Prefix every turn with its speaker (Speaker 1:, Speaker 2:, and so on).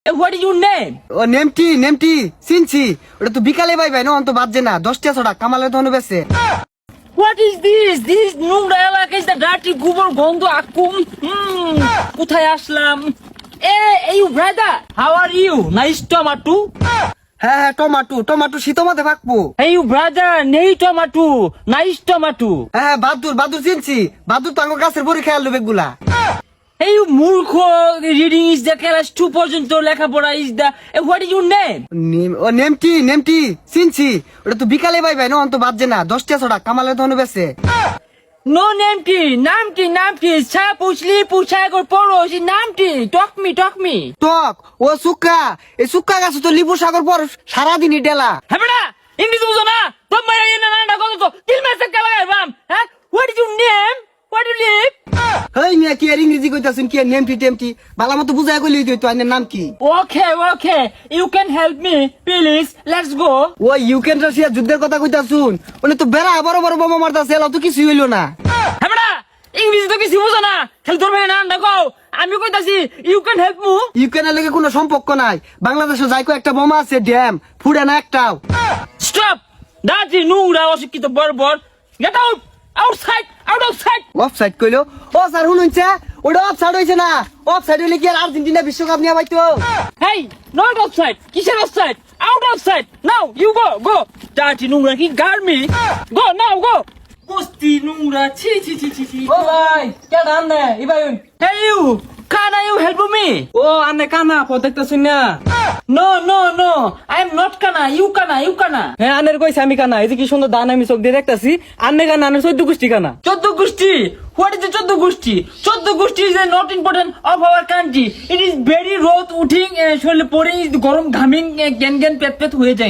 Speaker 1: What is your name?
Speaker 2: ও নেমটি চিনছি ওটা তো বিকালে ভাই না অন্ত বাজে না 10টা ছড়া কামালে তো বেছে
Speaker 1: What is this? This নোংরা এলাকা is the dirty গোবর গন্ধ আকুম কোথায় আসলাম এই brother how are you? Nice tomato.
Speaker 2: হ্যাঁ টমাটো শীতের মধ্যে পাকবো
Speaker 1: Hey brother, নেই টমেটো নাইস টমেটো
Speaker 2: হ্যাঁ বাদুর চিনছি বাদুর তো আমার গাছের বড়ি খেয়াল বেগুলা
Speaker 1: এই মূর্খ রিডিং ইজ দ্য ক্লাস 2 পর্যন্ত লেখাপড়া is the what is your name
Speaker 2: ও নেমটি চিনছি ওটা তো বিকালে ভাই না অন্ত বাজে না 10টা ছড়া কামালে তো বেছে
Speaker 1: নো নামটি সা পুছলি কর পড়ো সে নামটি টক মি
Speaker 2: টক ও এই সুক্কা গাছ তো লিবু সাগর পর সারাদিনই ডেলা
Speaker 1: হ্যাঁ বেটা ইংলিশ বুঝো না তোমার এই না না কত তো দিল মেসে কে লাগাই বাম হ্যাঁ what is your name what you live
Speaker 2: হেই মিয়া কি আর ইংরেজি কইতাছেন কি নেমটি ভালো মতো বুঝাই কইলি তো আইনের নাম কি
Speaker 1: okay you can help me please let's go
Speaker 2: ও ইউক্রেন রাশিয়া যুদ্ধের কথা কইতাছুন ওনে তো বেড়া বড় বোমা মারতাছে এলা তো কিছু হইলো না
Speaker 1: হ্যাঁ বেটা ইংলিশ তো কিছু বুঝো না খালি তোর ভাই নাম ডাকো আমি কইতাছি ইউ ক্যান হেল্প মি
Speaker 2: ইউক্রেনের লগে কোনো সম্পর্ক নাই বাংলাদেশে যাইকো একটা বোমা আছে ড্যাম ফুড়ে না একটাও
Speaker 1: স্টপ দাঁড়ি নোংরা অশিক্ষিত বর্বর গেট আউট আউটসাইড
Speaker 2: অফসাইড কইলো ও স্যার শুনুনছে ওটা অফসাইড হইছে না অফসাইড হইলে কি আর আর্জেন্টিনা বিশ্বকাপ নিয়ে পাইতো
Speaker 1: হেই নট অফসাইড কিসের offside out offside now you go দাঁড়ি নোংরা কি গার্মি গো নাও গো বস্তি নোংরা ছি
Speaker 3: ও ভাই কেডা আন্নে ইবাইন
Speaker 1: hey you can you help me
Speaker 3: ও আন্নে কানা দেখতেছুন না
Speaker 1: no I am not kana you kana
Speaker 3: হ্যাঁ আন্নের কইছে আমি কানা এই যে কি সুন্দর দান আমি চোখ দিয়ে দেখতাছি আন্নে কানা আন্নের 14 গোষ্ঠী কানা
Speaker 1: 14 গোষ্ঠী what is the 14 গোষ্ঠী 14 গোষ্ঠী is not important of our country it is very রোদ উঠিং শরীরে পরে গরম ঘামিং জ্ঞান পেট হয়ে যায়